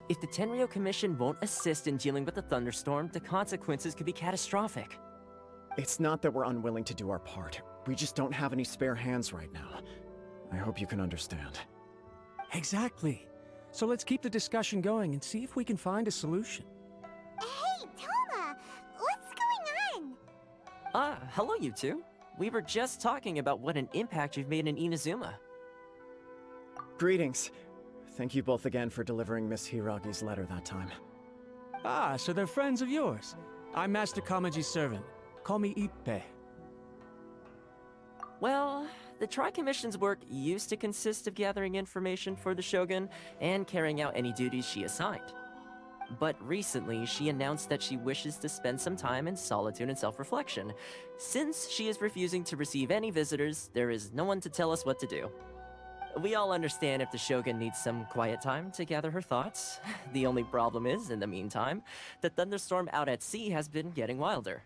If the Tenryou Commission won't assist in dealing with the thunderstorm, the consequences could be catastrophic. It's not that we're unwilling to do our part. We just don't have any spare hands right now. I hope you can understand. Exactly. So let's keep the discussion going and see if we can find a solution. Hey, Toma! What's going on? Hello you two. We were just talking about what an impact you've made in Inazuma. Greetings. Thank you both again for delivering Miss Hiragi's letter that time. Ah, so they're friends of yours. I'm Master Kamaji's servant. Call me Ippe. Well, the Tri-Commission's work used to consist of gathering information for the Shogun and carrying out any duties she assigned. But recently, she announced that she wishes to spend some time in solitude and self-reflection. Since she is refusing to receive any visitors, there is no one to tell us what to do. We all understand if the Shogun needs some quiet time to gather her thoughts. The only problem is, in the meantime, the thunderstorm out at sea has been getting wilder.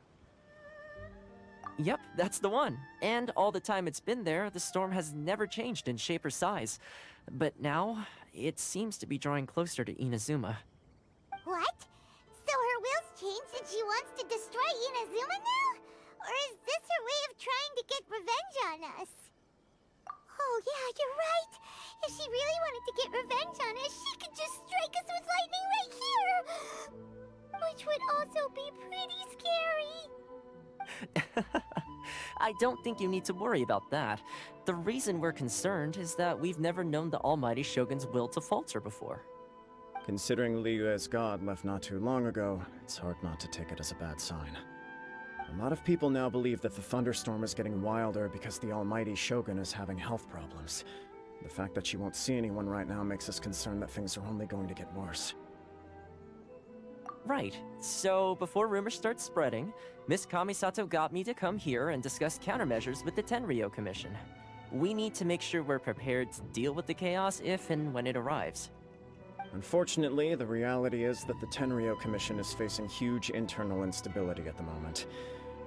Yep, that's the one. And all the time it's been there, the storm has never changed in shape or size. But now, it seems to be drawing closer to Inazuma. What? So her will's changed and she wants to destroy Inazuma now? Or is this her way of trying to get revenge on us? Oh yeah, you're right. If she really wanted to get revenge on us, she could just strike us with lightning right here! Which would also be pretty scary. I don't think you need to worry about that. The reason we're concerned is that we've never known the Almighty Shogun's will to falter before. Considering Liyue's god left not too long ago, it's hard not to take it as a bad sign. A lot of people now believe that the thunderstorm is getting wilder because the Almighty Shogun is having health problems. The fact that she won't see anyone right now makes us concerned that things are only going to get worse. Right. So, before rumors start spreading, Miss Kamisato got me to come here and discuss countermeasures with the Tenryou Commission. We need to make sure we're prepared to deal with the chaos if and when it arrives. Unfortunately, the reality is that the Tenryou Commission is facing huge internal instability at the moment.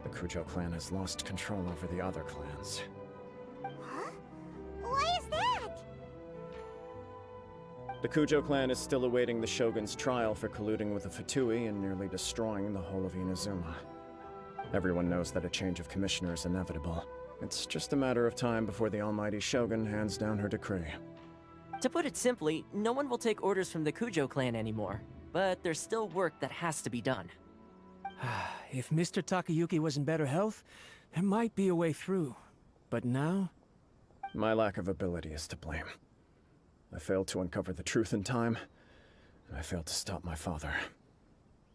The Kujo clan has lost control over the other clans. Huh? Why is that? The Kujo clan is still awaiting the Shogun's trial for colluding with the Fatui and nearly destroying the whole of Inazuma. Everyone knows that a change of commissioner is inevitable. It's just a matter of time before the Almighty Shogun hands down her decree. To put it simply, no one will take orders from the Kujo clan anymore. But there's still work that has to be done. If Mr. Takayuki was in better health, there might be a way through. But now? My lack of ability is to blame. I failed to uncover the truth in time, and I failed to stop my father.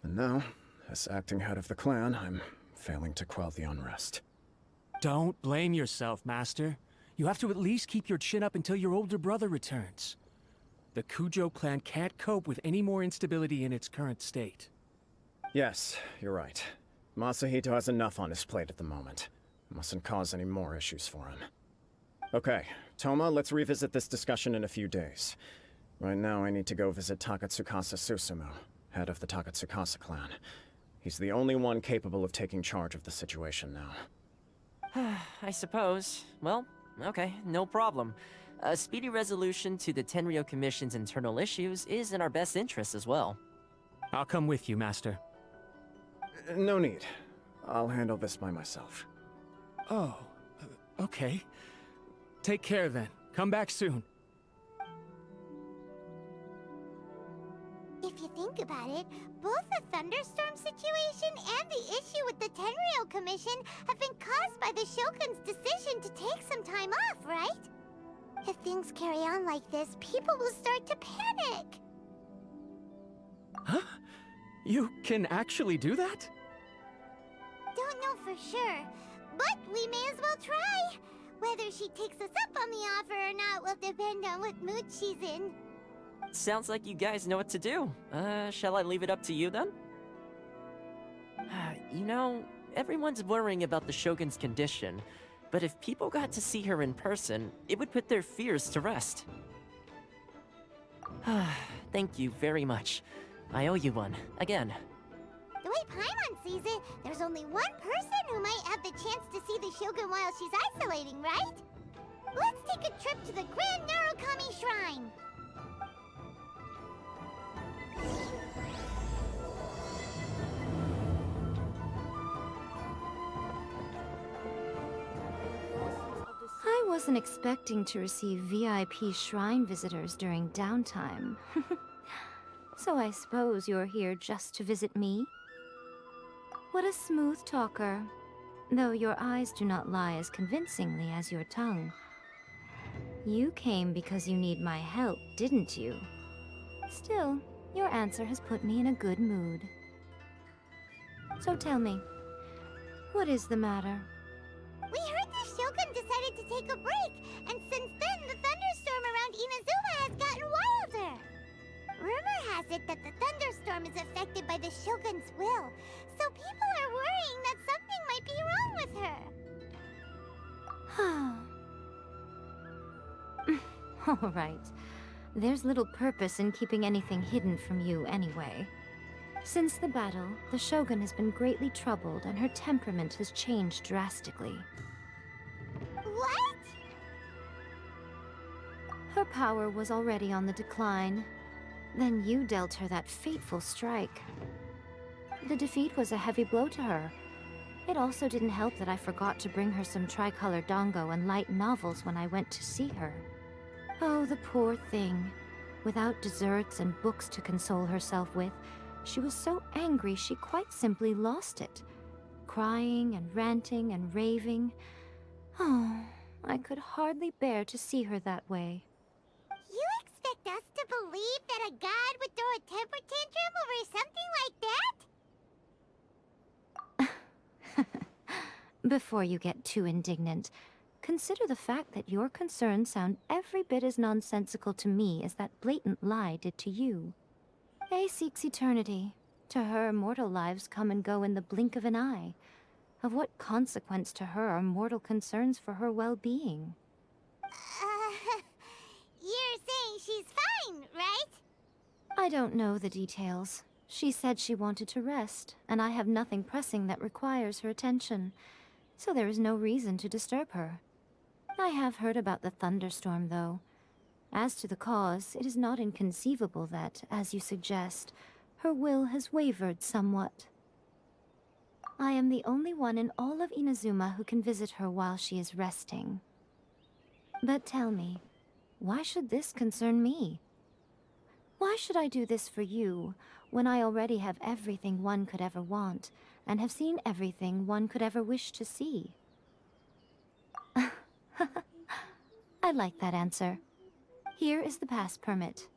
And now, as acting head of the clan, I'm failing to quell the unrest. Don't blame yourself, Master. You have to at least keep your chin up until your older brother returns. The Kujo clan can't cope with any more instability in its current state. Yes, you're right. Masahito has enough on his plate at the moment. Mustn't cause any more issues for him. Okay, Toma, let's revisit this discussion in a few days. Right now, I need to go visit Takatsukasa Susumu, head of the Takatsukasa clan. He's the only one capable of taking charge of the situation now. I suppose. Well, okay, no problem. A speedy resolution to the Tenryou Commission's internal issues is in our best interest as well. I'll come with you, Master. No need. I'll handle this by myself. Oh, okay. Take care then. Come back soon. If you think about it, both the thunderstorm situation and the issue with the Tenryou Commission have been caused by the Shogun's decision to take some time off, right? If things carry on like this, people will start to panic. Huh? You can actually do that? Don't know for sure, but we may as well try. Whether she takes us up on the offer or not will depend on what mood she's in. Sounds like you guys know what to do. Shall I leave it up to you then? You know, everyone's worrying about the Shogun's condition, but if people got to see her in person, it would put their fears to rest. Thank you very much. I owe you one, again. The way Paimon sees it, there's only one person who might have the chance to see the Shogun while she's isolating, right? Let's take a trip to the Grand Narukami Shrine! wasn't expecting to receive VIP shrine visitors during downtime. So I suppose you're here just to visit me? What a smooth talker. Though your eyes do not lie as convincingly as your tongue. You came because you need my help, didn't you? Still, your answer has put me in a good mood. So tell me, what is the matter? We heard the Shougun decided to take a break, and since then the thunderstorm around Inazuma has gotten wilder. Rumor has it that the thunderstorm is affected by the Shogun's will, so people are worrying that something might be wrong with her. All right. There's little purpose in keeping anything hidden from you anyway. Since the battle, the Shogun has been greatly troubled and her temperament has changed drastically. What? Her power was already on the decline. Then you dealt her that fateful strike. The defeat was a heavy blow to her. It also didn't help that I forgot to bring her some tricolor dango and light novels when I went to see her. Oh, the poor thing. Without desserts and books to console herself with, she was so angry she quite simply lost it. Crying and ranting and raving. Oh, I could hardly bear to see her that way. You expect us to believe that a god would throw a temper tantrum over something like that? Before you get too indignant, consider the fact that your concerns sound every bit as nonsensical to me as that blatant lie did to you. A seeks eternity. To her, mortal lives come and go in the blink of an eye. Of what consequence to her are mortal concerns for her well-being? You're saying she's fine, right? I don't know the details. She said she wanted to rest, and I have nothing pressing that requires her attention, so there is no reason to disturb her. I have heard about the thunderstorm, though. As to the cause, it is not inconceivable that, as you suggest, her will has wavered somewhat. I am the only one in all of Inazuma who can visit her while she is resting. But tell me, why should this concern me? Why should I do this for you, when I already have everything one could ever want, and have seen everything one could ever wish to see? I like that answer. Here is the pass permit.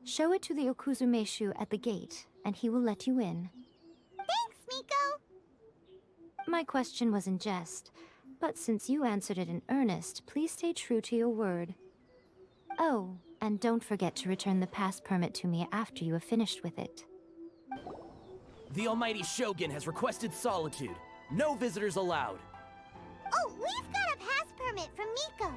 Show it to the Okuzumeshu at the gate, and he will let you in. Thanks, Miko! My question was in jest, but since you answered it in earnest, please stay true to your word. Oh, and don't forget to return the pass permit to me after you have finished with it. The almighty Shogun has requested solitude. No visitors allowed. Oh, we've got a pass permit from Miko!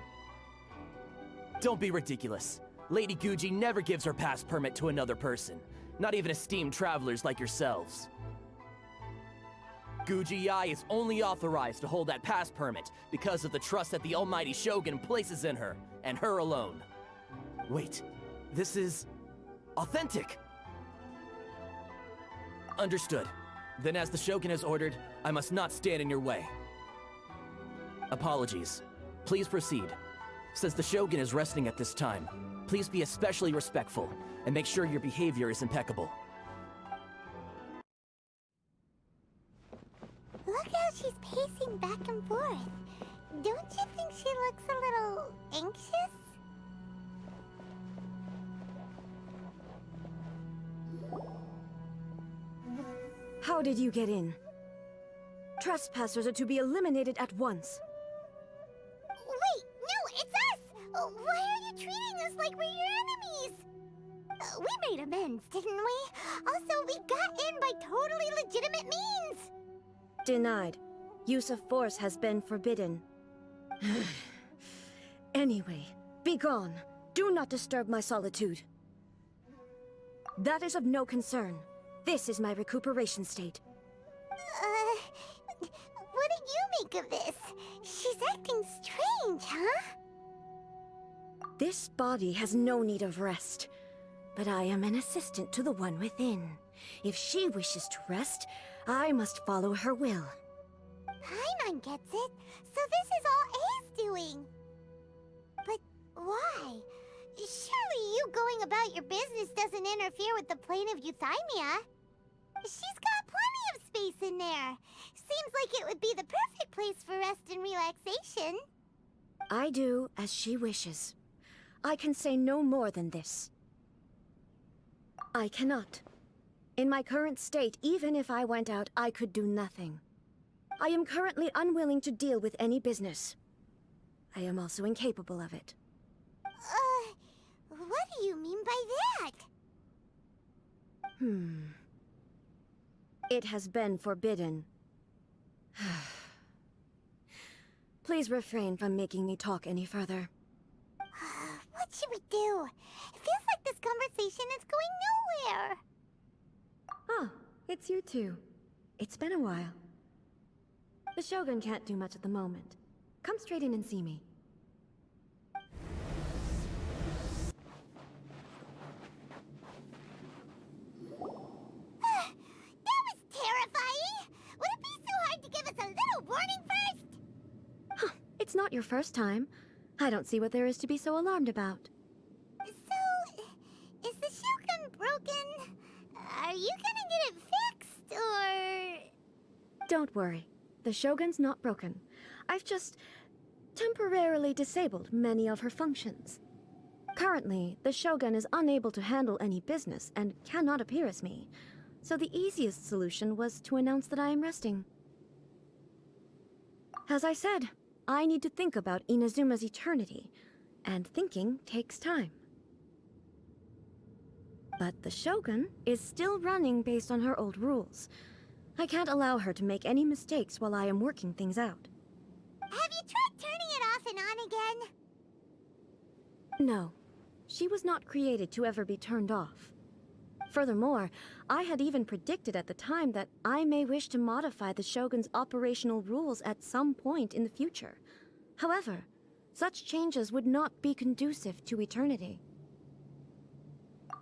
Don't be ridiculous. Lady Guji never gives her pass permit to another person, not even esteemed travelers like yourselves. Guji-ai is only authorized to hold that pass permit because of the trust that the almighty Shogun places in her, and her alone. Wait, this is authentic. Understood. Then as the Shogun has ordered, I must not stand in your way. Apologies. Please proceed. Since the Shogun is resting at this time, please be especially respectful and make sure your behavior is impeccable. Look how she's pacing back and forth. Don't you think she looks a little anxious? How did you get in? Trespassers are to be eliminated at once. Wait, no, it's us! Why are you treating us like we're your enemies? We made amends, didn't we? Also, we got in by totally legitimate means! Denied. Use of force has been forbidden. Anyway, be gone. Do not disturb my solitude. That is of no concern. This is my recuperation state. What do you make of this? She's acting strange, huh? This body has no need of rest, but I am an assistant to the one within. If she wishes to rest, I must follow her will. Paimon gets it, so this is all A's doing. Why? Surely you going about your business doesn't interfere with the plane of Euthymia. She's got plenty of space in there. Seems like it would be the perfect place for rest and relaxation. I do as she wishes. I can say no more than this. I cannot. In my current state, even if I went out, I could do nothing. I am currently unwilling to deal with any business. I am also incapable of it. What do you mean by that? It has been forbidden. Please refrain from making me talk any further. What should we do? It feels like this conversation is going nowhere. Ah, it's you two. It's been a while. The Shogun can't do much at the moment. Come straight in and see me. That was terrifying! Would it be so hard to give us a little warning first? Huh, it's not your first time. I don't see what there is to be so alarmed about. So, is the Shougun broken? Are you gonna get it fixed, or...? Don't worry. The Shogun's not broken. I've just temporarily disabled many of her functions. Currently, the Shogun is unable to handle any business and cannot appear as me. So the easiest solution was to announce that I am resting. As I said, I need to think about Inazuma's eternity, and thinking takes time. But the Shogun is still running based on her old rules. I can't allow her to make any mistakes while I am working things out. Have you tried turning it off and on again? No. She was not created to ever be turned off. Furthermore, I had even predicted at the time that I may wish to modify the Shogun's operational rules at some point in the future. However, such changes would not be conducive to eternity.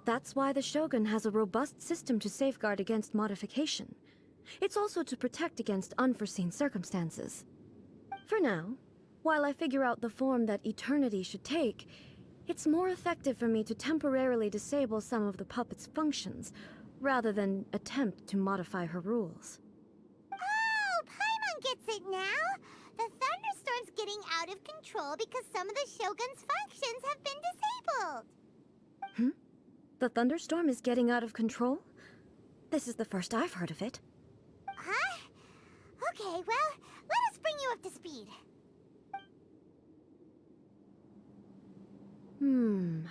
That's why the Shogun has a robust system to safeguard against modification. It's also to protect against unforeseen circumstances. For now, while I figure out the form that eternity should take, it's more effective for me to temporarily disable some of the puppet's functions, rather than attempt to modify her rules. Oh, Paimon gets it now! The thunderstorm's getting out of control because some of the Shogun's functions have been disabled. The thunderstorm is getting out of control? This is the first I've heard of it. Huh? Okay, well, let us bring you up to speed.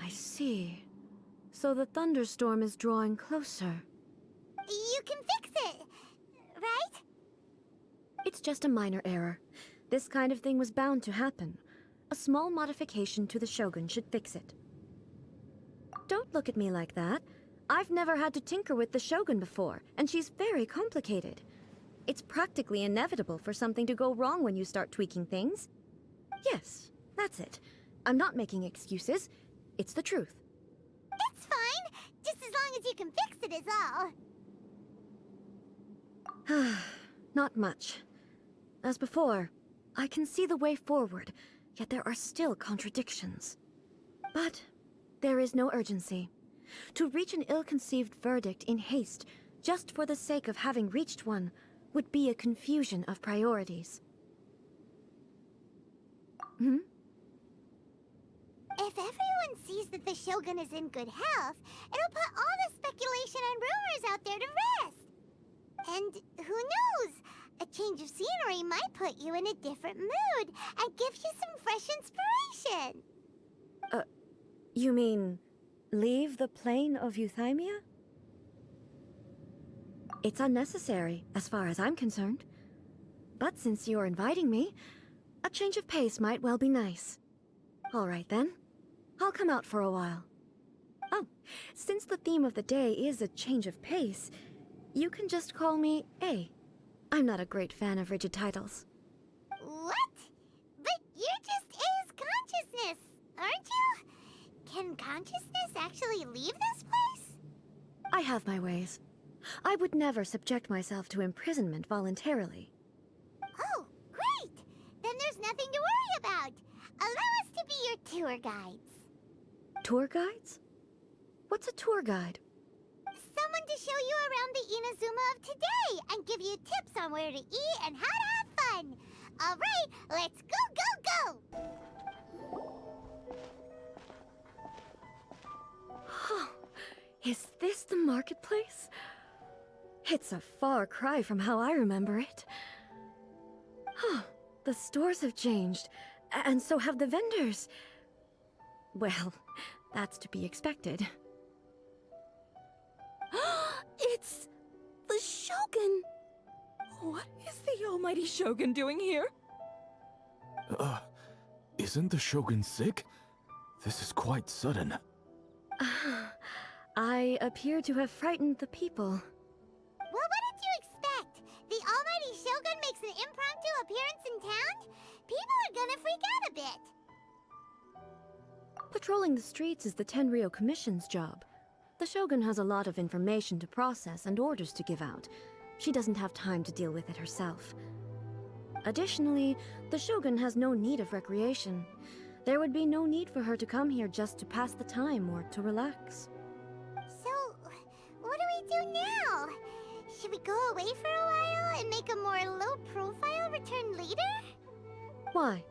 I see. So the thunderstorm is drawing closer. You can fix it, right? It's just a minor error. This kind of thing was bound to happen. A small modification to the Shogun should fix it. Don't look at me like that. I've never had to tinker with the Shogun before, and she's very complicated. It's practically inevitable for something to go wrong when you start tweaking things. Yes, that's it. I'm not making excuses. It's the truth. It's fine, just as long as you can fix it is all. Not much. As before, I can see the way forward, yet there are still contradictions. But there is no urgency. To reach an ill-conceived verdict in haste, just for the sake of having reached one, would be a confusion of priorities. If everyone sees that the Shogun is in good health, it'll put all the speculation and rumors out there to rest. And who knows? A change of scenery might put you in a different mood and give you some fresh inspiration. You mean, leave the plane of Euthymia? It's unnecessary, as far as I'm concerned. But since you're inviting me, a change of pace might well be nice. All right then. I'll come out for a while. Oh, since the theme of the day is a change of pace, you can just call me A. I'm not a great fan of rigid titles. What? But you're just A's consciousness, aren't you? Can consciousness actually leave this place? I have my ways. I would never subject myself to imprisonment voluntarily. Oh, great! Then there's nothing to worry about. Allow us to be your tour guides. Tour guides? What's a tour guide? Someone to show you around the Inazuma of today and give you tips on where to eat and how to have fun. All right, let's go, go, go! Oh, is this the marketplace? It's a far cry from how I remember it. Huh, the stores have changed, and so have the vendors. Well, that's to be expected. It's the Shogun! What is the almighty Shogun doing here? Isn't the Shogun sick? This is quite sudden. I appear to have frightened the people. Well, what did you expect? The almighty Shogun makes an impromptu appearance in town? People are gonna freak out a bit. Patrolling the streets is the Tenryou Commission's job. The Shogun has a lot of information to process and orders to give out. She doesn't have time to deal with it herself. Additionally, the Shogun has no need of recreation. There would be no need for her to come here just to pass the time or to relax. So, what do we do now? Should we go away for a while and make a more low-profile return later? Why?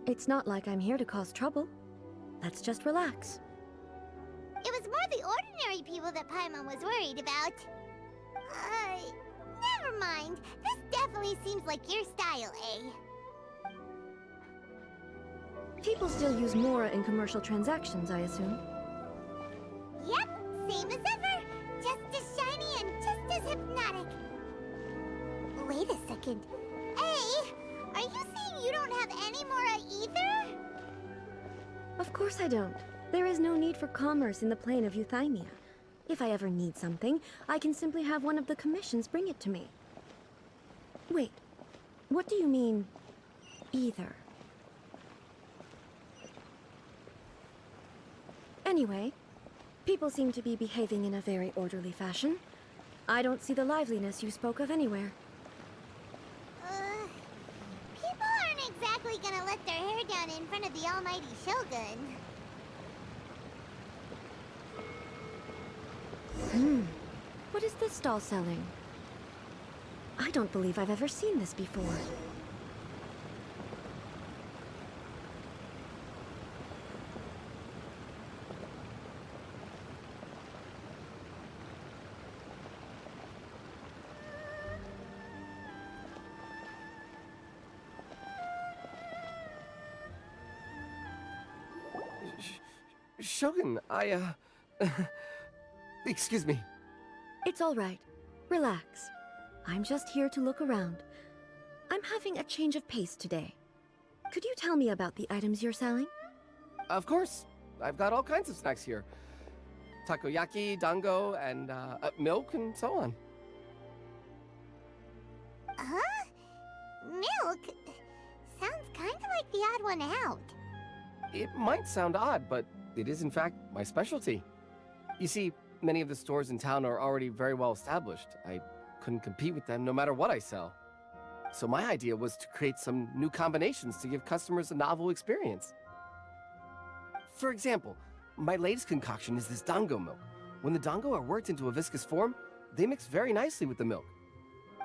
It's not like I'm here to cause trouble. Let's just relax. It was more the ordinary people that Paimon was worried about. Never mind. This definitely seems like your style, eh? People still use Mora in commercial transactions, I assume. Yep, same as ever. Just as shiny and just as hypnotic. Wait a second. Hey, are you saying you don't have any Mora either? Of course I don't. There is no need for commerce in the plane of Euthymia. If I ever need something, I can simply have one of the commissions bring it to me. Wait, what do you mean, either? Anyway, people seem to be behaving in a very orderly fashion. I don't see the liveliness you spoke of anywhere. People aren't exactly gonna let their hair down in front of the almighty Shogun. What is this stall selling? I don't believe I've ever seen this before. Shogun, excuse me. It's all right. Relax. I'm just here to look around. I'm having a change of pace today. Could you tell me about the items you're selling? Of course. I've got all kinds of snacks here. Takoyaki, dango, and milk, and so on. Huh? Milk? Sounds kind of like the odd one out. It might sound odd, but it is in fact my specialty. You see, many of the stores in town are already very well established. I couldn't compete with them no matter what I sell. So my idea was to create some new combinations to give customers a novel experience. For example, my latest concoction is this dango milk. When the dango are worked into a viscous form, they mix very nicely with the milk.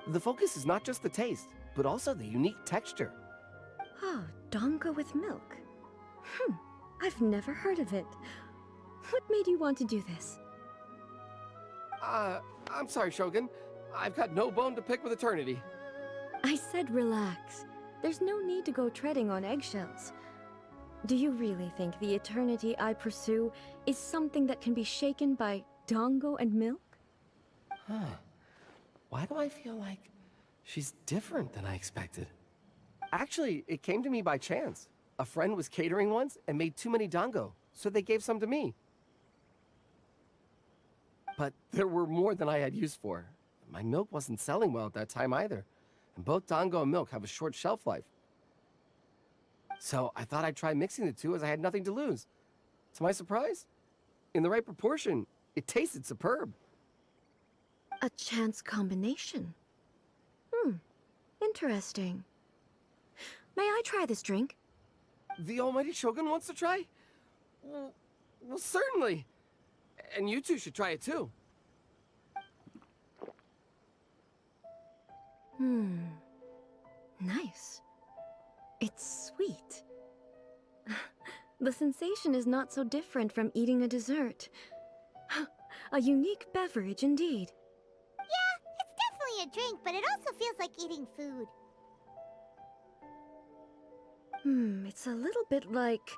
The focus is not just the taste, but also the unique texture. Oh, dango with milk. I've never heard of it. What made you want to do this? I'm sorry, Shogun. I've got no bone to pick with eternity. I said relax. There's no need to go treading on eggshells. Do you really think the eternity I pursue is something that can be shaken by dango and milk? Huh. Why do I feel like she's different than I expected? Actually, it came to me by chance. A friend was catering once and made too many dango, so they gave some to me. But there were more than I had use for. My milk wasn't selling well at that time either, and both dango and milk have a short shelf life. So I thought I'd try mixing the two as I had nothing to lose. To my surprise, in the right proportion, it tasted superb. A chance combination. Interesting. May I try this drink? The almighty Shogun wants to try? Well, certainly. And you two should try it too. Nice. It's sweet. The sensation is not so different from eating a dessert. A unique beverage indeed. Yeah, it's definitely a drink, but it also feels like eating food. It's a little bit like...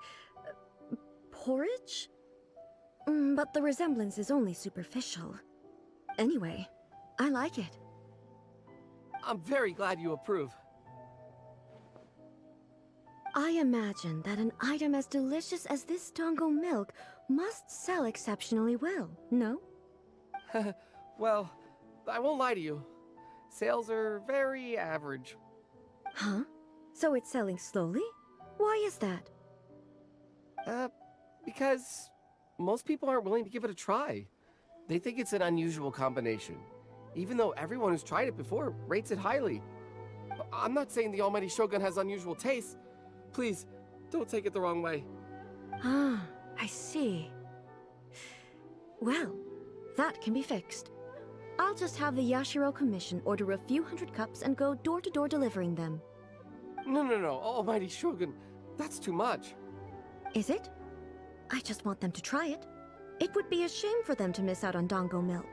porridge? But the resemblance is only superficial. Anyway, I like it. I'm very glad you approve. I imagine that an item as delicious as this dango milk must sell exceptionally well, no? Well, I won't lie to you. Sales are very average. Huh? So it's selling slowly? Why is that? Because most people aren't willing to give it a try. They think it's an unusual combination, even though everyone who's tried it before rates it highly. I'm not saying the almighty Shogun has unusual tastes. Please, don't take it the wrong way. Ah, I see. Well, that can be fixed. I'll just have the Yashiro Commission order a few hundred cups and go door-to-door delivering them. No, almighty Shogun, that's too much. Is it? I just want them to try it. It would be a shame for them to miss out on dango milk.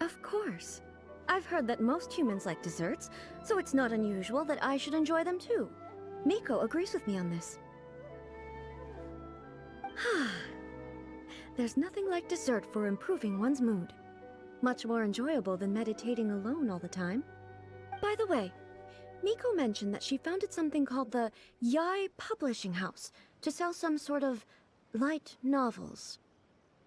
Of course. I've heard that most humans like desserts, so it's not unusual that I should enjoy them too. Miko agrees with me on this. There's nothing like dessert for improving one's mood. Much more enjoyable than meditating alone all the time. By the way, Miko mentioned that she founded something called the Yai Publishing House to sell some sort of light novels.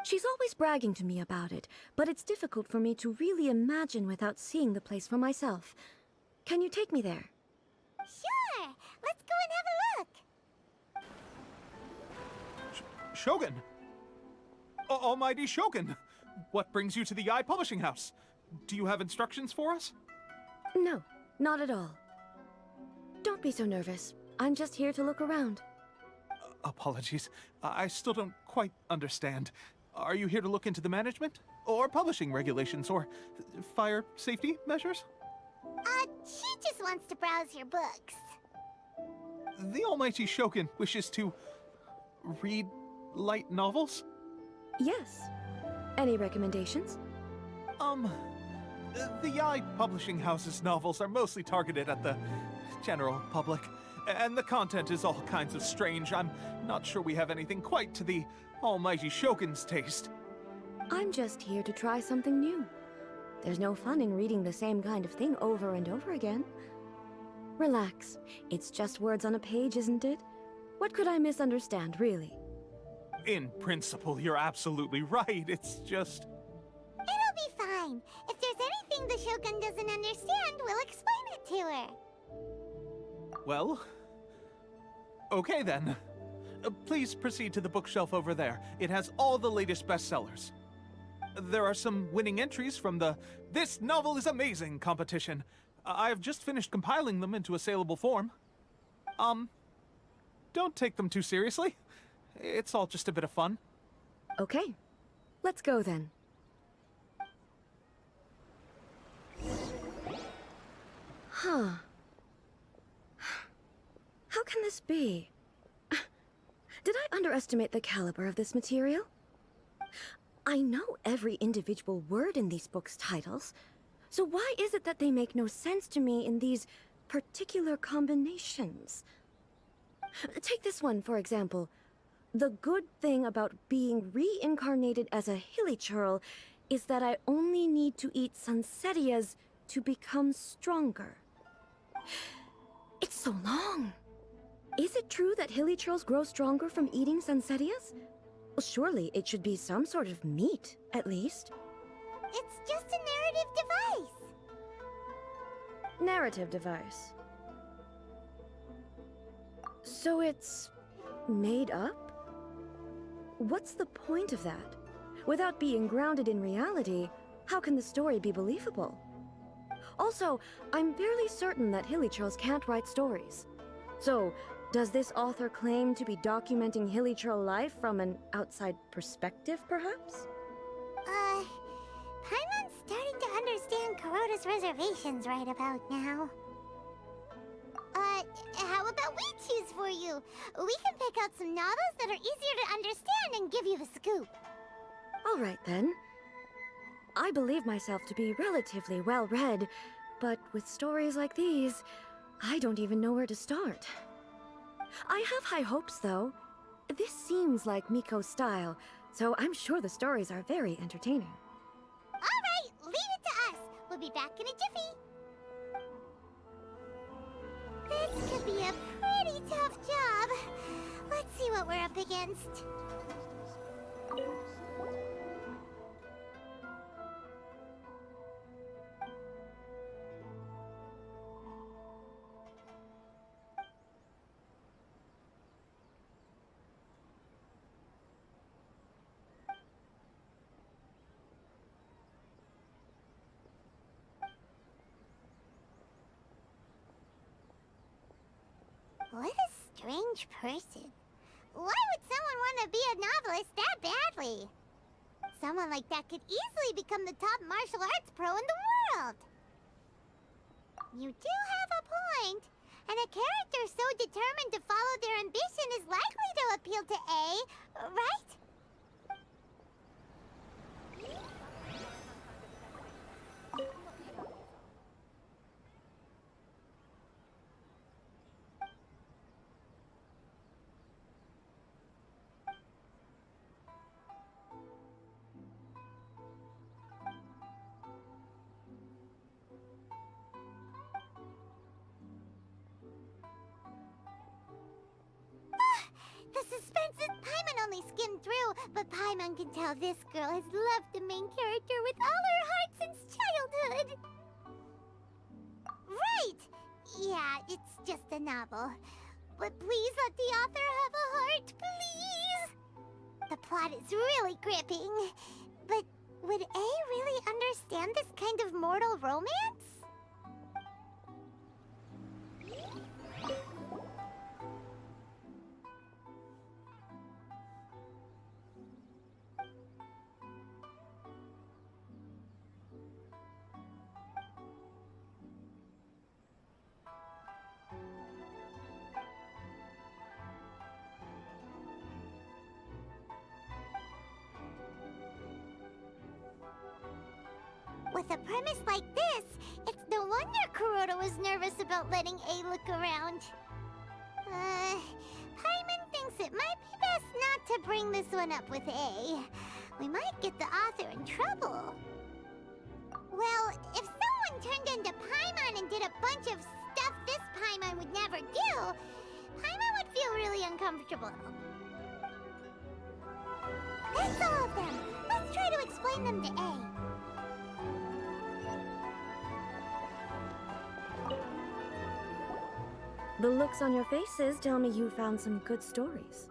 She's always bragging to me about it, but it's difficult for me to really imagine without seeing the place for myself. Can you take me there? Sure! Let's go and have a look! Shogun! Almighty Shogun! What brings you to the Eye Publishing House? Do you have instructions for us? No, not at all. Don't be so nervous. I'm just here to look around. Apologies. I still don't quite understand. Are you here to look into the management? Or publishing regulations? Or fire safety measures? She just wants to browse your books. The Almighty Shogun wishes to read light novels? Yes. Any recommendations? The Yai Publishing House's novels are mostly targeted at the general public, and the content is all kinds of strange. I'm not sure we have anything quite to the Almighty Shogun's taste. I'm just here to try something new. There's no fun in reading the same kind of thing over and over again. Relax. It's just words on a page, isn't it? What could I misunderstand, really? In principle, you're absolutely right. It's just... It'll be fine. If there's anything the Shogun doesn't understand, we'll explain it to her. Well... okay then. Please proceed to the bookshelf over there. It has all the latest bestsellers. There are some winning entries from the This Novel is Amazing competition. I've just finished compiling them into a saleable form. Don't take them too seriously. It's all just a bit of fun. Okay. Let's go then. Huh. How can this be? Did I underestimate the caliber of this material? I know every individual word in these books' titles, so why is it that they make no sense to me in these particular combinations? Take this one, for example. The good thing about being reincarnated as a hilly churl is that I only need to eat Sansetias to become stronger. It's so long. Is it true that hilly churls grow stronger from eating Sansetias? Well, surely it should be some sort of meat, at least. It's just a narrative device. Narrative device. So it's... made up? What's the point of that? Without being grounded in reality, how can the story be believable? Also, I'm fairly certain that Hilichurls can't write stories. So, does this author claim to be documenting Hilichurl life from an outside perspective, perhaps? Paimon's starting to understand Kuroda's reservations right about now. How about we choose for you? We can pick out some novels that are easier to understand and give you the scoop. All right, then. I believe myself to be relatively well-read, but with stories like these, I don't even know where to start. I have high hopes, though. This seems like Miko's style, so I'm sure the stories are very entertaining. All right, leave it to us. We'll be back in a jiffy. This could be a pretty tough job. Let's see what we're up against. What a strange person. Why would someone want to be a novelist that badly? Someone like that could easily become the top martial arts pro in the world. You do have a point. And a character so determined to follow their ambition is likely to appeal to A, right? The suspense is Paimon only skimmed through, but Paimon can tell this girl has loved the main character with all her heart since childhood. Right! Yeah, it's just a novel. But please let the author have a heart, please! The plot is really gripping. But would A really understand this kind of mortal romance? With a premise like this, it's no wonder Kuroda was nervous about letting A look around. Paimon thinks it might be best not to bring this one up with A. We might get the author in trouble. Well, if someone turned into Paimon and did a bunch of stuff this Paimon would never do, Paimon would feel really uncomfortable. That's all of them. Let's try to explain them to A. The looks on your faces tell me you found some good stories.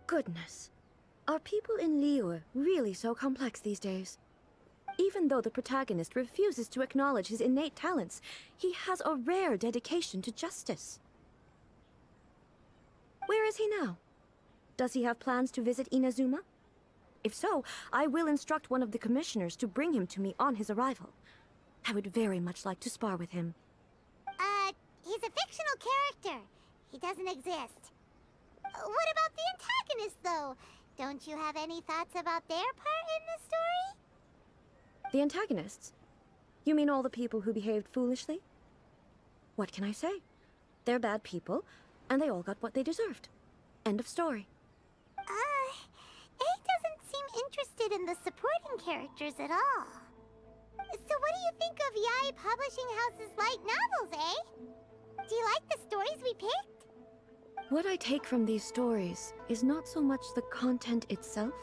Goodness. Are people in Liyue really so complex these days? Even though the protagonist refuses to acknowledge his innate talents, he has a rare dedication to justice. Where is he now? Does he have plans to visit Inazuma? If so, I will instruct one of the commissioners to bring him to me on his arrival. I would very much like to spar with him. He's a fictional character. He doesn't exist. What about the antagonist, though? Don't you have any thoughts about their part in the story? The antagonists? You mean all the people who behaved foolishly? What can I say? They're bad people, and they all got what they deserved. End of story. A doesn't seem interested in the supporting characters at all. So what do you think of Yae Publishing House's light novels, eh? Do you like the stories we picked? What I take from these stories is not so much the content itself,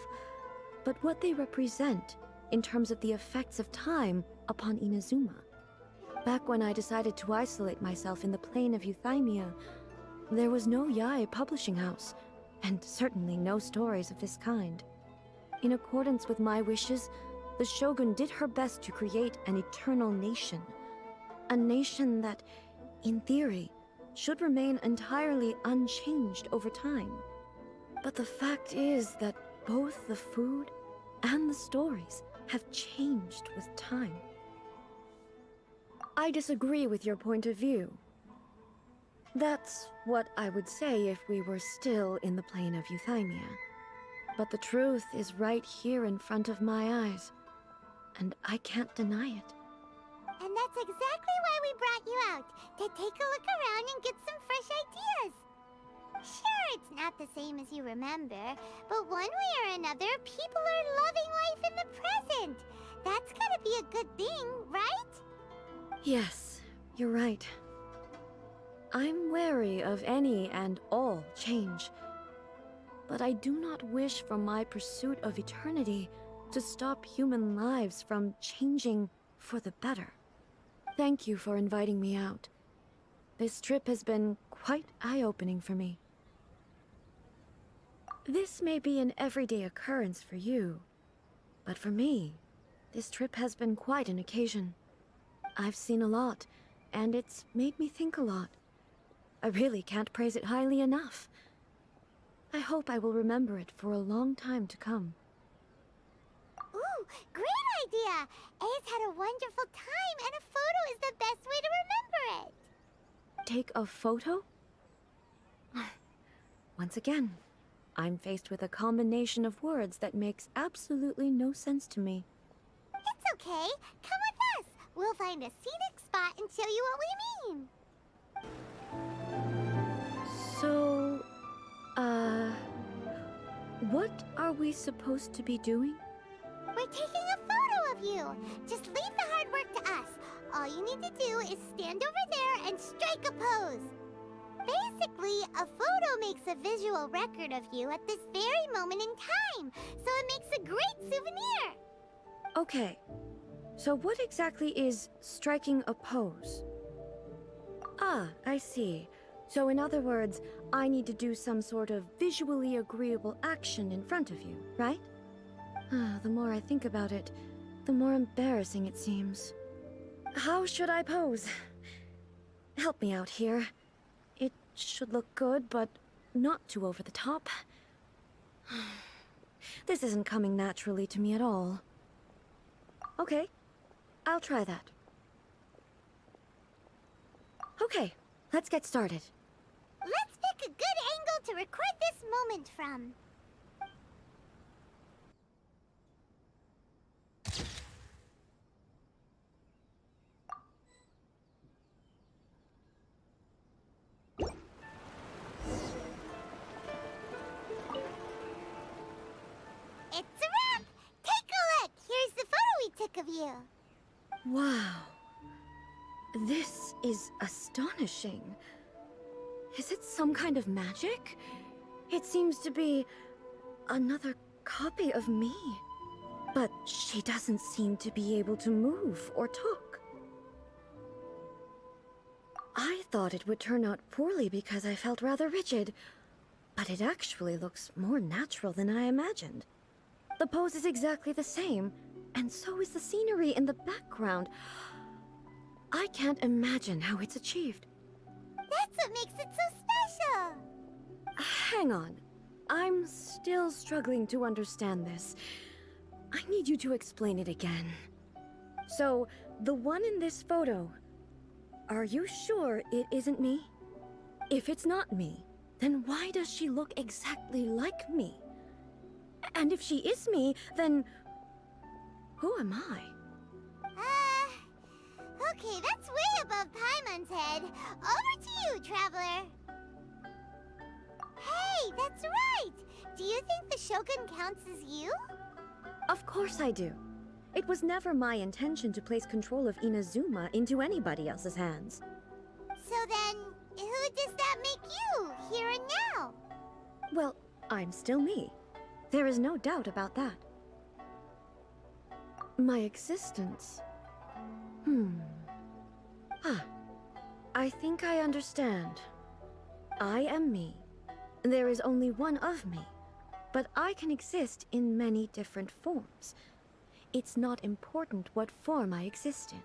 but what they represent in terms of the effects of time upon Inazuma. Back when I decided to isolate myself in the plane of Euthymia, there was no Yae Publishing House, and certainly no stories of this kind. In accordance with my wishes, the Shogun did her best to create an eternal nation. A nation that, in theory, should remain entirely unchanged over time. But the fact is that both the food and the stories have changed with time. I disagree with your point of view. That's what I would say if we were still in the plane of euthymia. But the truth is right here in front of my eyes, and I can't deny it. And that's exactly why we brought you out, to take a look around and get some fresh ideas. Sure, it's not the same as you remember, but one way or another, people are loving life in the present. That's gotta be a good thing, right? Yes, you're right. I'm wary of any and all change. But I do not wish for my pursuit of eternity to stop human lives from changing for the better. Thank you for inviting me out. This trip has been quite eye-opening for me. This may be an everyday occurrence for you, but for me, this trip has been quite an occasion. I've seen a lot, and it's made me think a lot. I really can't praise it highly enough. I hope I will remember it for a long time to come. Ooh, great idea! A's had a wonderful time, and a photo is the best way to remember it. Take a photo? Once again, I'm faced with a combination of words that makes absolutely no sense to me. It's okay. Come with us. We'll find a scenic spot and show you what we mean. So, what are we supposed to be doing? We're taking a photo of you. Just leave the hard work to us. All you need to do is stand over there and strike a pose. Basically, a photo makes a visual record of you at this very moment in time, so it makes a great souvenir. Okay, so what exactly is striking a pose? Ah, I see. So in other words, I need to do some sort of visually agreeable action in front of you, right? The more I think about it, the more embarrassing it seems. How should I pose? Help me out here. It should look good, but not too over the top. This isn't coming naturally to me at all. Okay, I'll try that. Okay, let's get started. Let's pick a good angle to record this moment from. It's a wrap! Take a look! Here's the photo we took of you. Wow. This is astonishing. Is it some kind of magic? It seems to be another copy of me. But she doesn't seem to be able to move or talk. I thought it would turn out poorly because I felt rather rigid, but it actually looks more natural than I imagined. The pose is exactly the same, and so is the scenery in the background. I can't imagine how it's achieved. That's what makes it so special. Hang on. I'm still struggling to understand this. I need you to explain it again. So, the one in this photo, are you sure it isn't me? If it's not me, then why does she look exactly like me? And if she is me, then who am I? Okay, that's way above Paimon's head. Over to you, Traveler. Hey, that's right! Do you think the Shogun counts as you? Of course I do. It was never my intention to place control of Inazuma into anybody else's hands. So then, who does that make you, here and now? Well, I'm still me. There is no doubt about that. My existence... I think I understand. I am me, There is only one of me, but I can exist in many different forms. It's not important what form I exist in.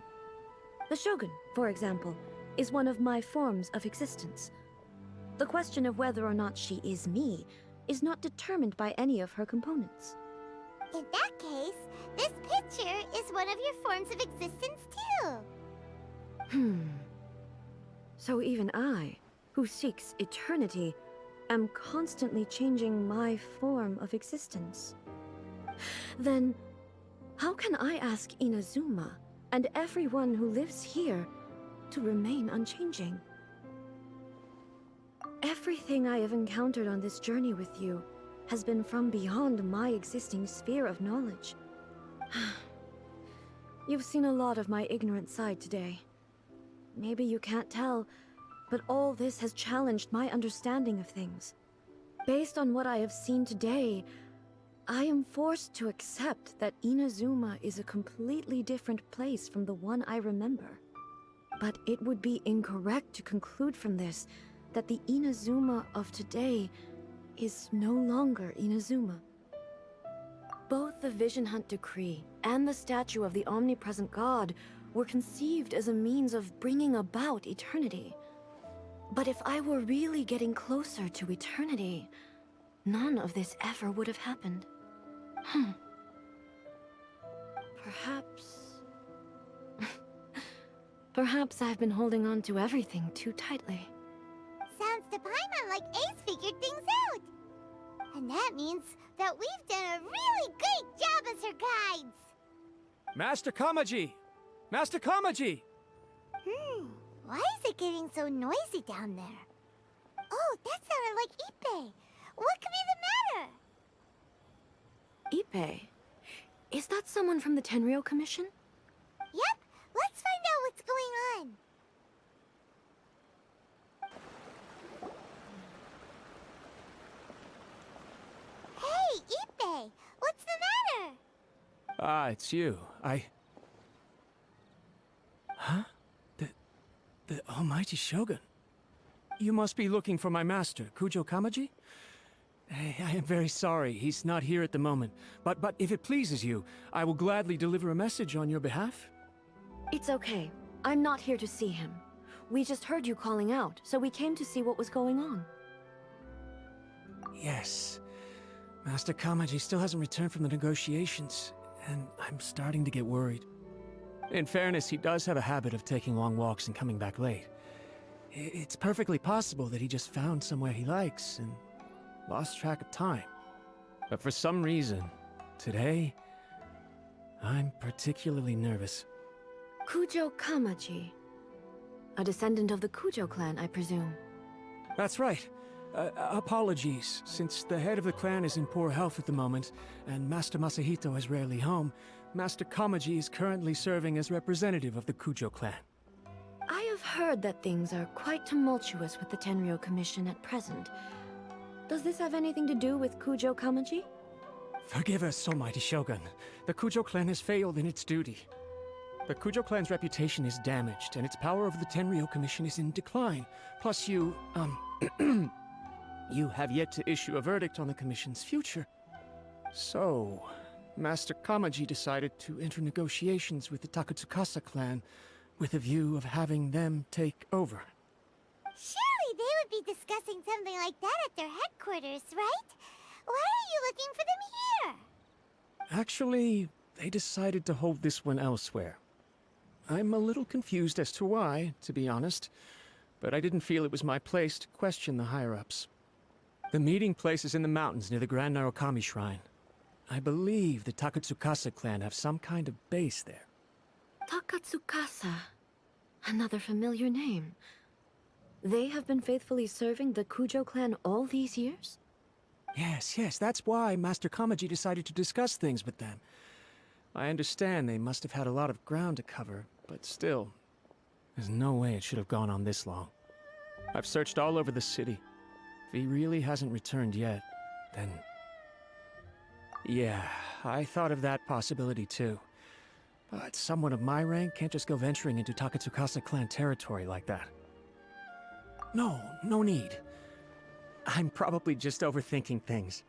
The Shogun, for example, is one of my forms of existence. The question of whether or not she is me is not determined by any of her components. In that case, this picture is one of your forms of existence too. So even I, who seeks eternity, am constantly changing my form of existence. Then, how can I ask Inazuma and everyone who lives here to remain unchanging? Everything I have encountered on this journey with you has been from beyond my existing sphere of knowledge. You've seen a lot of my ignorant side today. Maybe you can't tell, but all this has challenged my understanding of things. Based on what I have seen today, I am forced to accept that Inazuma is a completely different place from the one I remember. But it would be incorrect to conclude from this that the Inazuma of today is no longer Inazuma. Both the Vision Hunt Decree and the statue of the omnipresent god were conceived as a means of bringing about eternity. But if I were really getting closer to eternity, none of this ever would have happened. Perhaps I've been holding on to everything too tightly. Sounds to Paimon like Ace figured things out. And that means that we've done a really great job as her guides. Master Kamaji! Master Kamaji! Why is it getting so noisy down there? Oh, that sounded like Ippei. What could be the matter? Ippei? Is that someone from the Tenryou Commission? Yep, let's find out what's going on. Hey, Ippei, what's the matter? Ah, it's you. Huh? The almighty Shogun. You must be looking for my master, Kujo Kamaji? I am very sorry, he's not here at the moment. But if it pleases you, I will gladly deliver a message on your behalf. It's okay. I'm not here to see him. We just heard you calling out, so we came to see what was going on. Yes. Master Kamaji still hasn't returned from the negotiations, and I'm starting to get worried. In fairness, he does have a habit of taking long walks and coming back late. It's perfectly possible that he just found somewhere he likes and lost track of time. But for some reason, today, I'm particularly nervous. Kujo Kamaji. A descendant of the Kujo clan, I presume. That's right. Apologies, since the head of the clan is in poor health at the moment, and Master Masahito is rarely home, Master Kamaji is currently serving as representative of the Kujo clan. I have heard that things are quite tumultuous with the Tenryou Commission at present. Does this have anything to do with Kujo Kamaji? Forgive us, almighty Shogun. The Kujo clan has failed in its duty. The Kujo clan's reputation is damaged, and its power over the Tenryou Commission is in decline. Plus you have yet to issue a verdict on the Commission's future. So, Master Kamaji decided to enter negotiations with the Takatsukasa clan with a view of having them take over. Surely they would be discussing something like that at their headquarters, right? Why are you looking for them here? Actually, they decided to hold this one elsewhere. I'm a little confused as to why, to be honest, but I didn't feel it was my place to question the higher-ups. The meeting place is in the mountains near the Grand Narukami Shrine. I believe the Takatsukasa clan have some kind of base there. Takatsukasa. Another familiar name. They have been faithfully serving the Kujo clan all these years? Yes, that's why Master Kamaji decided to discuss things with them. I understand they must have had a lot of ground to cover, but still, there's no way it should have gone on this long. I've searched all over the city. If he really hasn't returned yet, then... Yeah, I thought of that possibility too. But someone of my rank can't just go venturing into Takatsukasa clan territory like that. No need. I'm probably just overthinking things.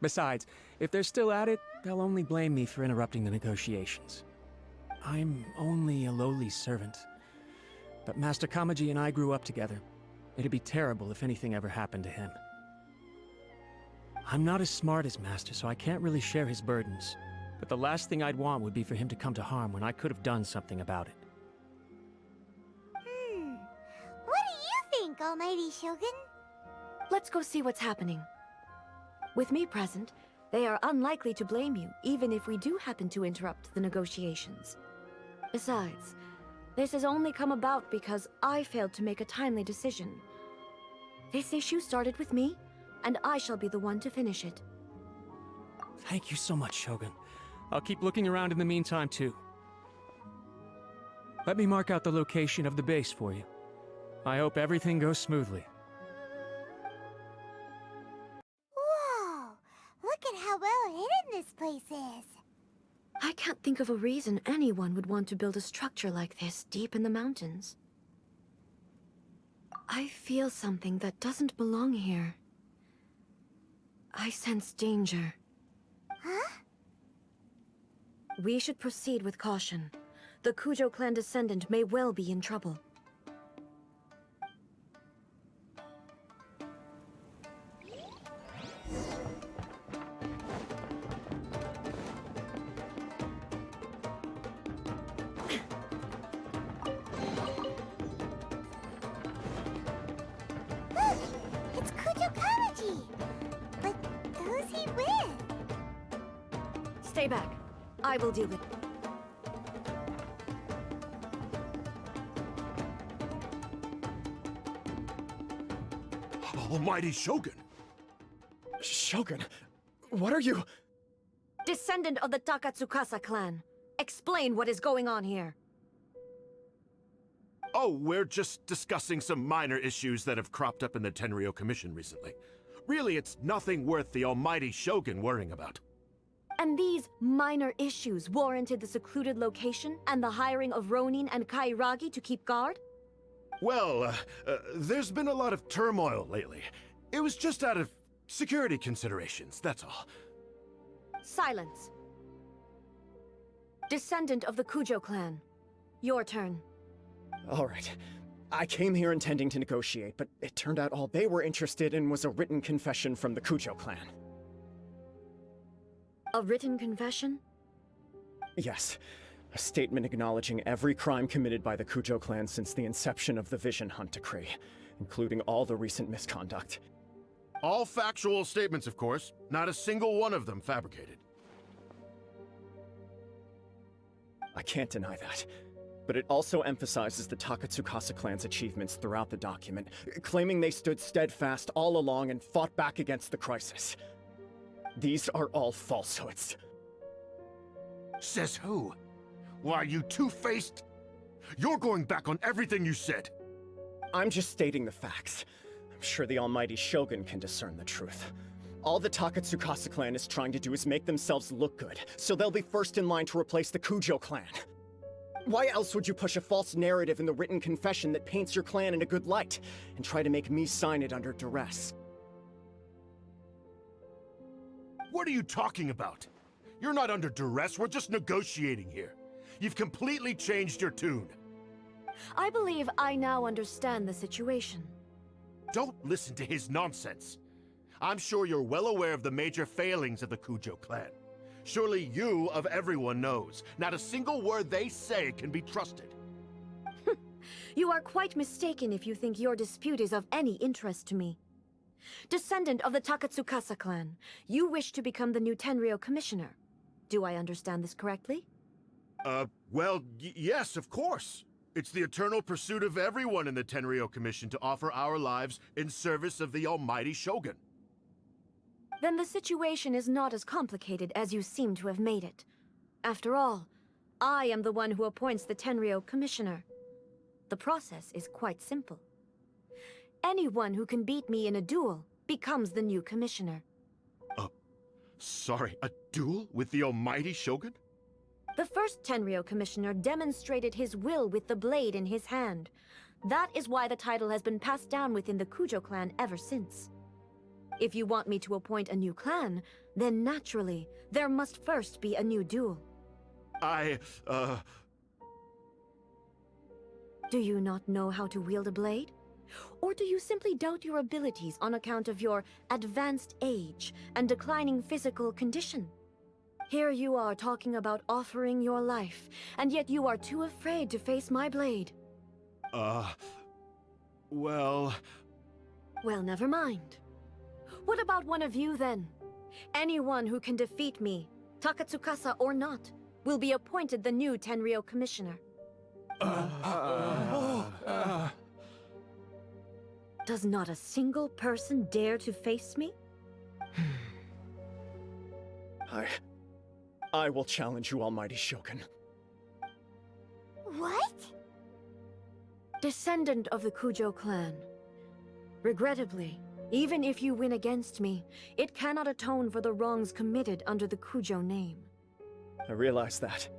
Besides, if they're still at it, they'll only blame me for interrupting the negotiations. I'm only a lowly servant. But Master Kamaji and I grew up together. It'd be terrible if anything ever happened to him. I'm not as smart as Master, so I can't really share his burdens. But the last thing I'd want would be for him to come to harm when I could have done something about it. What do you think, Almighty Shogun? Let's go see what's happening. With me present, they are unlikely to blame you, even if we do happen to interrupt the negotiations. Besides, this has only come about because I failed to make a timely decision. This issue started with me, and I shall be the one to finish it. Thank you so much, Shogun. I'll keep looking around in the meantime, too. Let me mark out the location of the base for you. I hope everything goes smoothly. Whoa! Look at how well hidden this place is. I can't think of a reason anyone would want to build a structure like this deep in the mountains. I feel something that doesn't belong here. I sense danger. Huh? We should proceed with caution. The Kujo clan descendant may well be in trouble. Look! It's Kujo Kamaji! But who's he with? Stay back. I will deal with it. Almighty Shogun! Shogun, what are you... Descendant of the Takatsukasa clan. Explain what is going on here. Oh, we're just discussing some minor issues that have cropped up in the Tenryou Commission recently. Really, it's nothing worth the Almighty Shogun worrying about. And these minor issues warranted the secluded location and the hiring of Ronin and Kairagi to keep guard? Well, there's been a lot of turmoil lately. It was just out of security considerations, that's all. Silence. Descendant of the Kujo clan. Your turn. All right. I came here intending to negotiate, but it turned out all they were interested in was a written confession from the Kujo clan. A written confession? Yes. A statement acknowledging every crime committed by the Kujo clan since the inception of the Vision Hunt Decree, including all the recent misconduct. All factual statements, of course. Not a single one of them fabricated. I can't deny that. But it also emphasizes the Takatsukasa clan's achievements throughout the document, claiming they stood steadfast all along and fought back against the crisis. These are all falsehoods. Says who? Why, you two-faced... You're going back on everything you said. I'm just stating the facts. I'm sure the Almighty Shogun can discern the truth. All the Takatsukasa clan is trying to do is make themselves look good, so they'll be first in line to replace the Kujo clan. Why else would you push a false narrative in the written confession that paints your clan in a good light, and try to make me sign it under duress? What are you talking about? You're not under duress, we're just negotiating here. You've completely changed your tune. I believe I now understand the situation. Don't listen to his nonsense. I'm sure you're well aware of the major failings of the Kujo clan. Surely you, of everyone, knows. Not a single word they say can be trusted. You are quite mistaken if you think your dispute is of any interest to me. Descendant of the Takatsukasa clan, you wish to become the new Tenryou Commissioner. Do I understand this correctly? Well, yes, of course. It's the eternal pursuit of everyone in the Tenryou Commission to offer our lives in service of the Almighty Shogun. Then the situation is not as complicated as you seem to have made it. After all, I am the one who appoints the Tenryou Commissioner. The process is quite simple. Anyone who can beat me in a duel becomes the new Commissioner. Sorry, a duel with the Almighty Shogun? The first Tenryou Commissioner demonstrated his will with the blade in his hand. That is why the title has been passed down within the Kujo clan ever since. If you want me to appoint a new clan, then naturally, there must first be a new duel. Do you not know how to wield a blade? Or do you simply doubt your abilities on account of your advanced age and declining physical condition? Here you are talking about offering your life, and yet you are too afraid to face my blade. Well, never mind. What about one of you, then? Anyone who can defeat me, Takatsukasa or not, will be appointed the new Tenryou Commissioner. Does not a single person dare to face me? I will challenge you, Almighty Shougun. What? Descendant of the Kujo clan. Regrettably, even if you win against me, it cannot atone for the wrongs committed under the Kujo name. I realize that.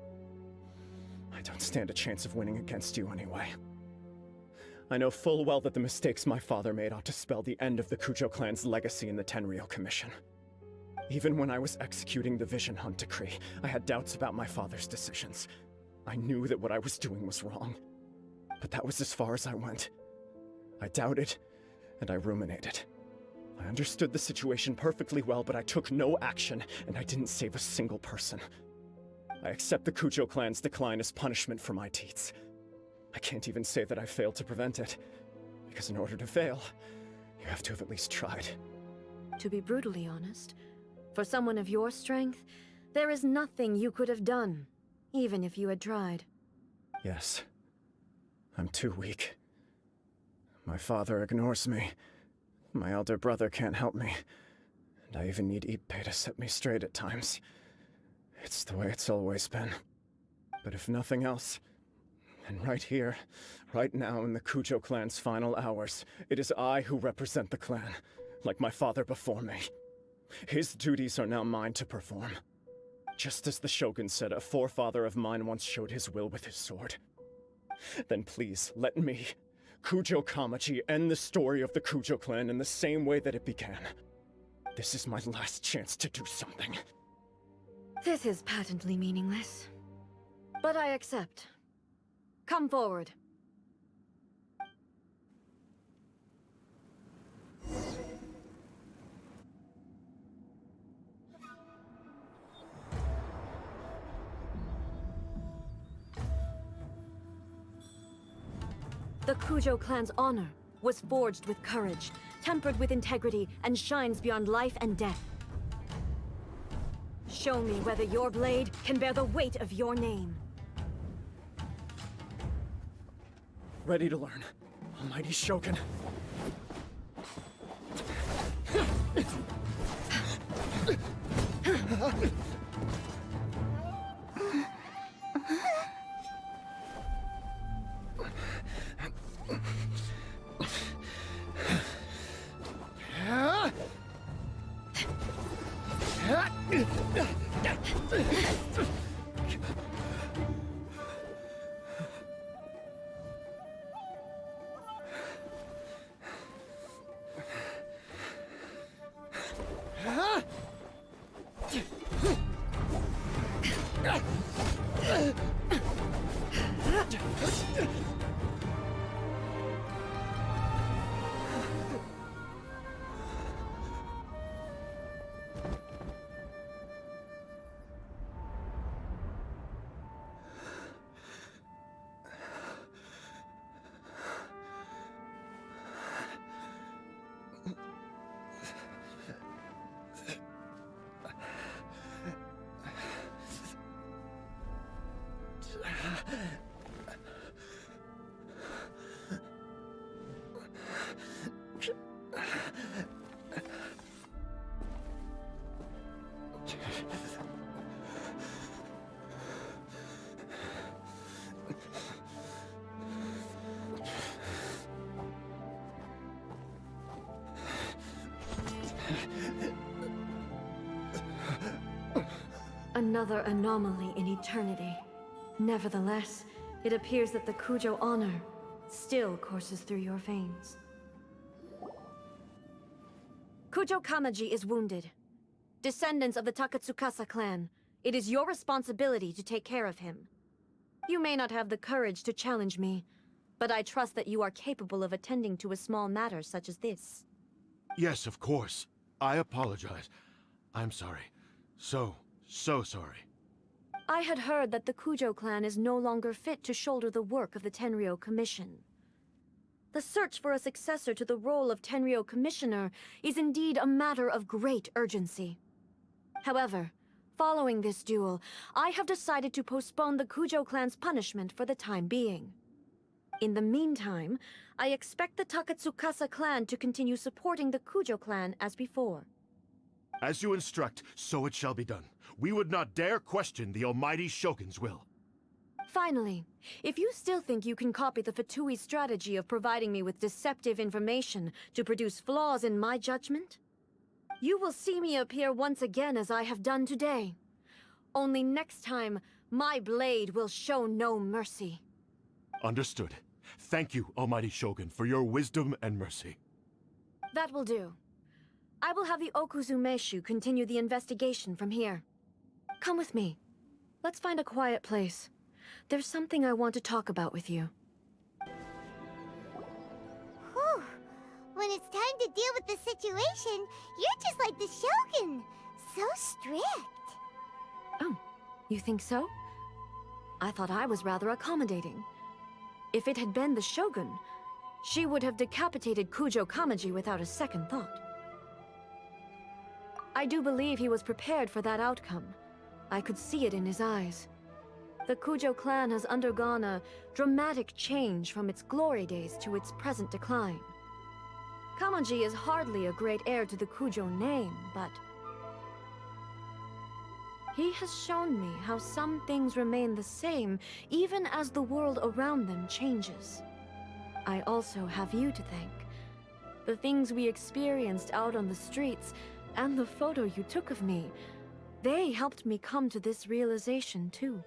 I don't stand a chance of winning against you anyway. I know full well that the mistakes my father made ought to spell the end of the Kujo clan's legacy in the Tenryou Commission. Even when I was executing the Vision Hunt decree, I had doubts about my father's decisions. I knew that what I was doing was wrong. But that was as far as I went. I doubted, and I ruminated. I understood the situation perfectly well, but I took no action, and I didn't save a single person. I accept the Kujo clan's decline as punishment for my deeds. I can't even say that I failed to prevent it, because in order to fail, you have to have at least tried. To be brutally honest, for someone of your strength, there is nothing you could have done, even if you had tried. Yes. I'm too weak. My father ignores me. My elder brother can't help me. And I even need Ippei to set me straight at times. It's the way it's always been. But if nothing else, then right here, right now in the Kujo clan's final hours, it is I who represent the clan, like my father before me. His duties are now mine to perform. Just as the Shogun said, a forefather of mine once showed his will with his sword. Then please, let me, Kujo Kamaji, end the story of the Kujo clan in the same way that it began. This is my last chance to do something. This is patently meaningless. But I accept. Come forward. The Kujo clan's honor was forged with courage, tempered with integrity, and shines beyond life and death. Show me whether your blade can bear the weight of your name. Ready to learn, Almighty Shogun. Another anomaly in eternity. Nevertheless, it appears that the Kujo honor still courses through your veins. Kujo Kamaji is wounded. Descendants of the Takatsukasa clan, it is your responsibility to take care of him. You may not have the courage to challenge me, but I trust that you are capable of attending to a small matter such as this. Yes, of course. I apologize. I'm sorry. So sorry. I had heard that the Kujo clan is no longer fit to shoulder the work of the Tenryou Commission. The search for a successor to the role of Tenryou Commissioner is indeed a matter of great urgency. However, following this duel, I have decided to postpone the Kujo clan's punishment for the time being. In the meantime, I expect the Takatsukasa clan to continue supporting the Kujo clan as before. As you instruct, so it shall be done. We would not dare question the almighty Shogun's will. Finally, if you still think you can copy the Fatui strategy of providing me with deceptive information to produce flaws in my judgment, you will see me appear once again as I have done today. Only next time, my blade will show no mercy. Understood. Thank you, almighty Shogun, for your wisdom and mercy. That will do. I will have the Okuzumeshu continue the investigation from here. Come with me. Let's find a quiet place. There's something I want to talk about with you. Whew. When it's time to deal with the situation, you're just like the Shogun. So strict. Oh, you think so? I thought I was rather accommodating. If it had been the Shogun, she would have decapitated Kujo Kamaji without a second thought. I do believe he was prepared for that outcome. I could see it in his eyes. The Kujo clan has undergone a dramatic change from its glory days to its present decline. Kamaji is hardly a great heir to the Kujo name, but he has shown me how some things remain the same even as the world around them changes. I also have you to thank. The things we experienced out on the streets and the photo you took of me, they helped me come to this realization too.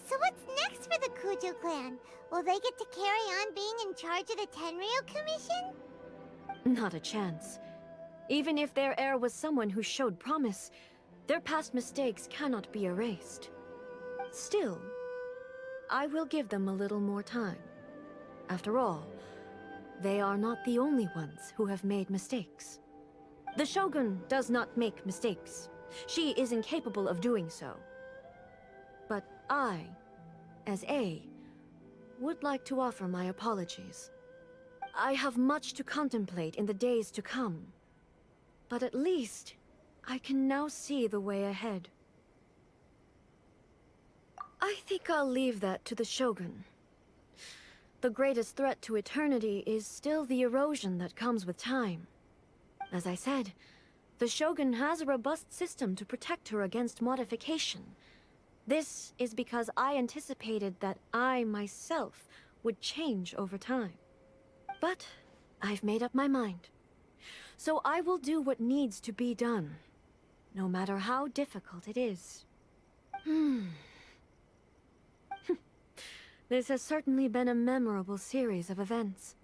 So what's next for the Kujo clan? Will they get to carry on being in charge of the Tenryou Commission? Not a chance. Even if their heir was someone who showed promise, their past mistakes cannot be erased. Still, I will give them a little more time. After all, they are not the only ones who have made mistakes. The Shogun does not make mistakes. She is incapable of doing so. But I, as A, would like to offer my apologies. I have much to contemplate in the days to come, but at least I can now see the way ahead. I think I'll leave that to the Shogun. The greatest threat to eternity is still the erosion that comes with time. As I said, the Shogun has a robust system to protect her against modification. This is because I anticipated that I myself would change over time. But I've made up my mind. So I will do what needs to be done, no matter how difficult it is. This has certainly been a memorable series of events.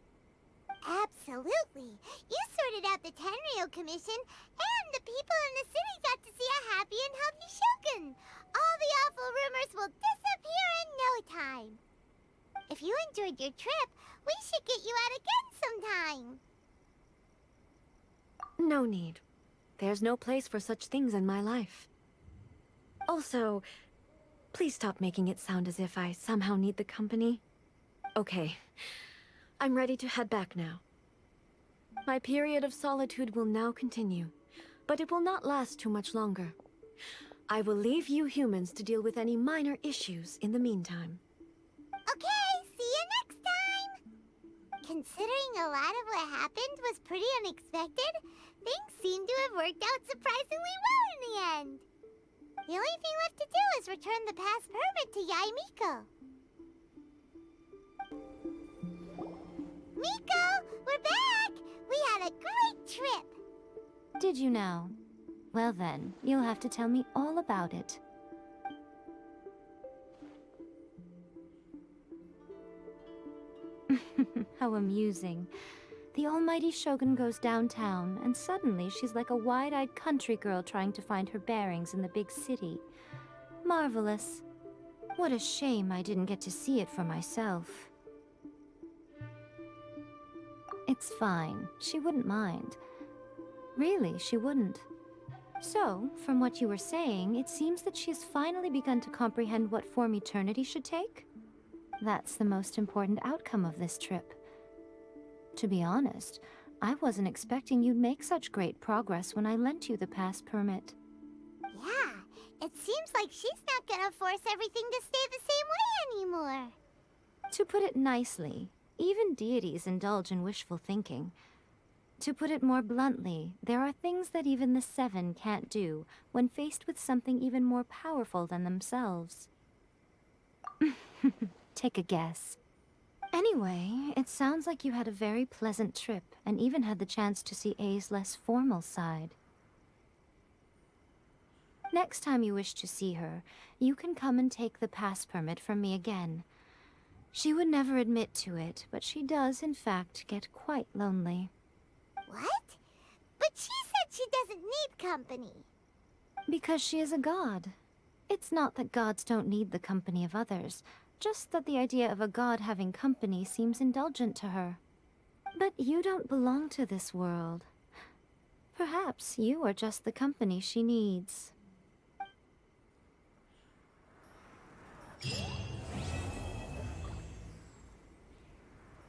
Absolutely. You sorted out the Tenryou Commission, and the people in the city got to see a happy and healthy Shogun. All the awful rumors will disappear in no time. If you enjoyed your trip, we should get you out again sometime. No need. There's no place for such things in my life. Also, please stop making it sound as if I somehow need the company. Okay. I'm ready to head back now. My period of solitude will now continue, but it will not last too much longer. I will leave you humans to deal with any minor issues in the meantime. Okay, see you next time! Considering a lot of what happened was pretty unexpected, things seem to have worked out surprisingly well in the end. The only thing left to do is return the past permit to Yae Miko. Miko, we're back! We had a great trip! Did you now? Well then, you'll have to tell me all about it. How amusing. The almighty Shogun goes downtown, and suddenly she's like a wide-eyed country girl trying to find her bearings in the big city. Marvelous. What a shame I didn't get to see it for myself. It's fine. She wouldn't mind. Really, she wouldn't. So, from what you were saying, it seems that she has finally begun to comprehend what form eternity should take? That's the most important outcome of this trip. To be honest, I wasn't expecting you'd make such great progress when I lent you the pass permit. Yeah, it seems like she's not gonna force everything to stay the same way anymore. To put it nicely, even deities indulge in wishful thinking. To put it more bluntly, there are things that even the Seven can't do when faced with something even more powerful than themselves. Take a guess. Anyway, it sounds like you had a very pleasant trip and even had the chance to see A's less formal side. Next time you wish to see her, you can come and take the pass permit from me again. She would never admit to it, but she does, in fact, get quite lonely. What? But she said she doesn't need company. Because she is a god. It's not that gods don't need the company of others, just that the idea of a god having company seems indulgent to her. But you don't belong to this world. Perhaps you are just the company she needs.